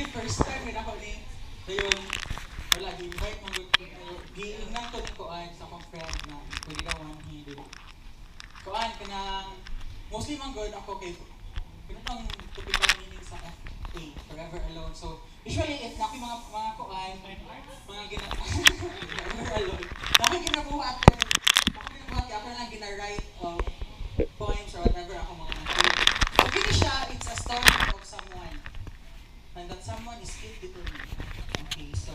first time rin ako ni yung wala, gi-invite mo gi-ingnan ko ni Kuan sa akong friend na kuligawan hindi. Kuan kanang mostly man good ako kay pinatong typical meaning sa FA, Forever Alone. So usually if naki mga Kuan, mga Forever Alone. Naki ginabuhat ako lang gina-write of poems or whatever ako mga so gini siya, it's a story of someone. And that someone is killed dito me. Okay, so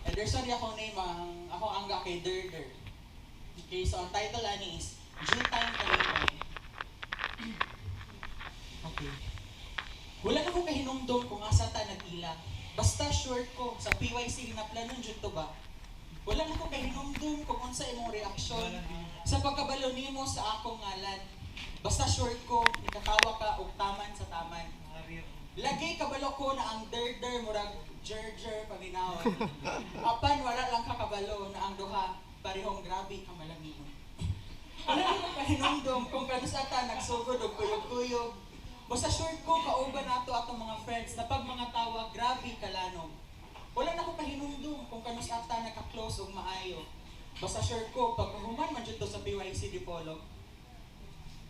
and there's sorry ako name ako angga kay Derder. Okay, so ang title ani is Daytime Kalipay. Okay. Wala na ko kahinumdum kung asa ta nag-ila. Basta short ko sa PYC ginaplanon jud to ba. Wala na ko kahinumdum kung unsa imong reaksyon sa pagkabalo nimo sa akong ngalan. Basta short ko nikatawa ka og taman sa taman. Lagi kabalo ko na ang Derder murag Jerjer paminaw. Apan wala lang kakabalo na ang duha parehong grabe ka malamig. Wala ko kahinumdum kung kanus ata nagsugod og kuyog-kuyog. Basta short ko kauban nato atong mga friends na pag mga tawa grabe kalanog. Wala na ko kahinumdum kung kanus ata naka-close og maayo. Basta short ko pag human man jud to sa PYC Dipolog.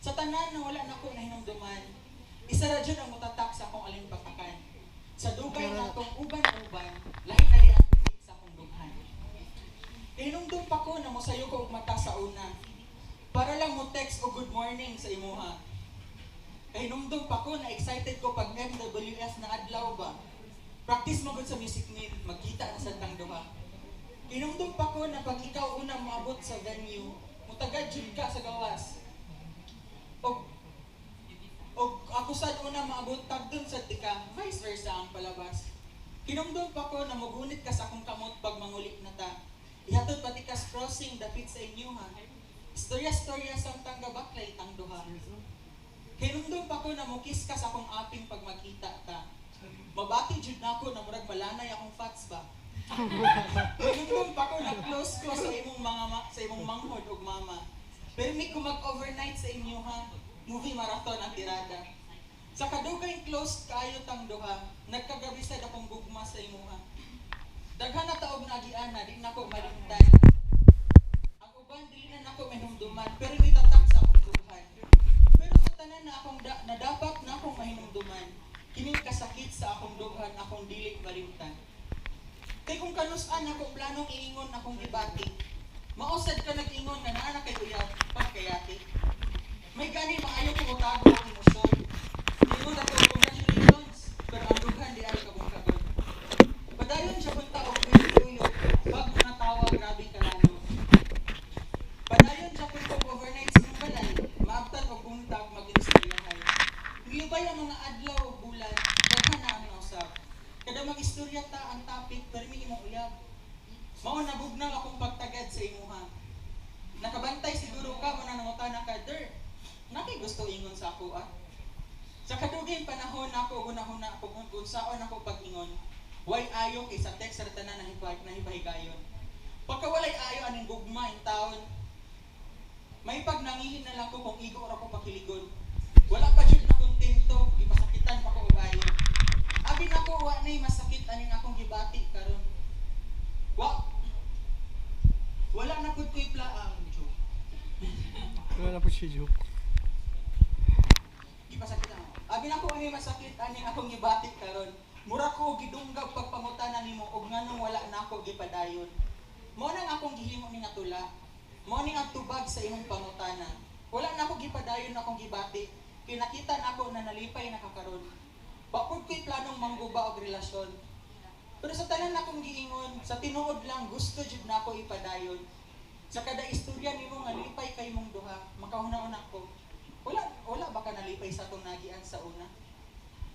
Sa tanan na wala na ko nahinumduman, isa ra jud ang mutatak sa akong alimpatakan. Sa dugay na itong uban-uban, lahi na di ang titik sa akong dughan. Hinumdum pa ko na mosayo ko og mata sa una. Para lang mo text o good morning sa imuha. Hinumdum pa ko na excited ko pag MWF na adlaw ba. Practice mo gud sa music need, magkita na sa tang duha. Hinumdum pa ko na pag ikaw una moabot sa venue, mutagad jud ka sa gawas. O ako sad una maabot tag dun sa tika, vice versa ang palabas. Hinumdum pa ko na mugunit ka sa akong kamot pag mangulik na ta. Ihatod pati ka crossing dapit sa inyo ha. Storya-storya sa tangga baklay tang duha. Hinumdum pa ko na mukis ka sa akong aping pag magkita ta. Mabati jud nako na murag malanay akong fats ba. Hinumdum pa ko na close ko sa imong sa imong manghod ug mama. Pero mi ko mag-overnight sa inyo ha. Movie marathon ang tirada. Sa kadugay close kaayo tang duha, nagkagabi sad akong gugma sa imuha. Daghan na taog nagiana, di na ko malimtan. Ang uban dili na nako mahimduman, pero may tatak sa akong duhan. Pero sa tanan na akong na dapat na akong mahimduman, kining kasakit sa akong duhan, akong dili malimtan. Kay kung kanus-an ako planong iingon akong gibati, mausad ka nag-ingon nga naa na kay uyab, pagkayati. May gani maayo ko utago ang emosyon. Ingon na ko, congratulations, pero ang dughan di ay kabong-kabong. Padayon siya punta og tuyo, pag natawa, grabe kalano. Padayon siya punta og overnight sa balay, maabtan og buntag mag-istoryahay. Gilubay ang mga adlaw o bulan, daghan na ang nausap. Kada mag-istorya ta ang topic, pero may imong uyab. Mao nabugnang akong pagtagad sa imuha. Nakabantay siguro ka mo na nangutana ka, Dirt. Nakay gusto ingon sa ako Sa kadugay panahon ako hunahuna ako kung saon ako pag-ingon. Way ayo kay sa text sa tanan na hibahigayon. Pagka walay ayo aning gugma in taon. May pag nangihin na lang ko kung igo ra ko pakiligon. Wala pa jud na kontento, ipasakitan pa ko og ayo. Abi nako wa nay masakit aning akong gibati karon. Wala na pud ko'y plaang joke. Wala na po si joke. Pasakit ako. Abi na ko ani masakit ani akong gibatik karon. Mura ko gidunggab pagpangutanan nimo og nganong wala na ako gipadayon. Mao nang akong gihimo ning atula. Mao ning atubag sa imong pangutana. Wala na ako gipadayon akong gibatik. Kay nakita na ako na nalipay na kakaron. Bakod ko'y planong mangguba og relasyon. Pero sa tanan akong giingon, sa tinuod lang gusto jud na ako ipadayon. Sa kada istorya nimo nga lipay kay mong duha, makahuna-una ko. Wala baka nalipay sa atong nagian sa una.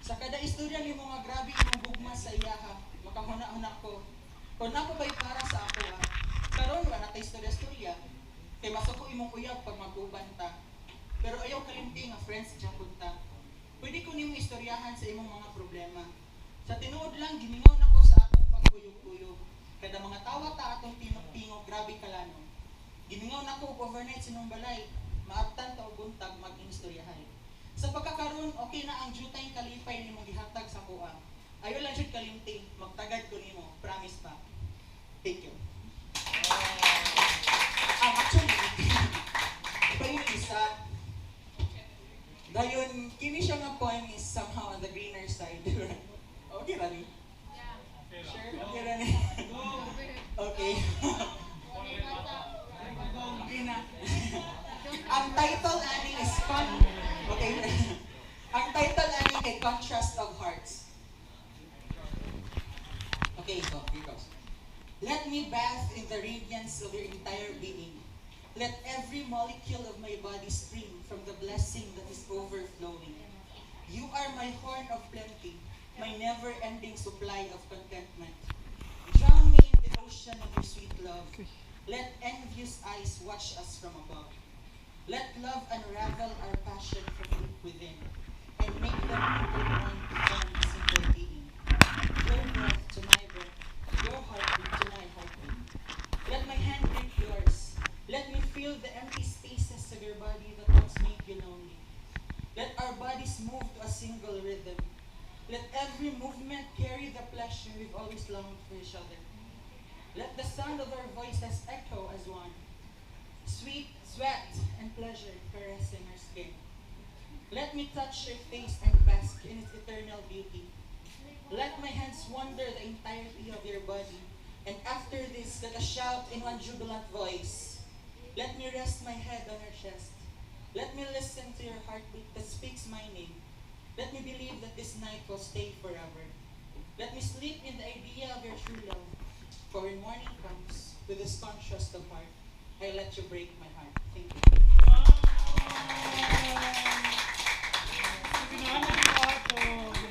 Sa kada istorya nimo nga grabe imong gugma sa iyaha, makahuna-huna ko. Kung nako ba'y para sa ako karon wala na tay istorya-istorya. Kay masako imong uyab pag mag-uban ta. Pero ayaw kalimti nga friends dyan punta. Pwede ko nimo istoryahan sa imong mga problema. Sa tinuod lang gimingaw nako sa atong pagkuyog-kuyog. Kada mga tawa ta atong tingog grabe kalano. Gimingaw nako overnight sa imong balay. Maabtan ta og buntag mag-istoryahay. Sa pagkakaroon, okay na ang jutay kalipay ni mong gihatag sa kuha. Ayaw lang siya kalimti. Magtagad ko nimo. Promise pa. Thank you. Actually, iba yung isa. Dayon, kini siya nga poem is somehow on the greener side. Okay, Rani? Sure? Okay, Rani? Okay. Okay na. Ang title ani is Okay. Ang title ani kay Contrast of Hearts. Okay, so here goes. Let me bath in the radiance of your entire being. Let every molecule of my body spring from the blessing that is overflowing. You are my horn of plenty, my never-ending supply of contentment. Drown me in the ocean of your sweet love. Let envious eyes watch us from above. Let love unravel our passion from deep within, and make them intertwine to form a single being. Your breath to my breath, your heartbeat to my heartbeat. Let my hand grip yours. Let me feel the empty spaces of your body that once made you lonely. Let our bodies move to a single rhythm. Let every movement carry the pleasure we've always longed for each other. Let the sound of our voices echo as one. Sweet sweat and pleasure caressing our skin. Let me touch your face and bask in its eternal beauty. Let my hands wander the entirety of your body. And after this, let us shout in one jubilant voice. Let me rest my head on your chest. Let me listen to your heartbeat that speaks my name. Let me believe that this night will stay forever. Let me sleep in the idea of your true love. For when morning comes, with this contrast of heart, I let you break my heart. Thank you. Ginawa mo ako.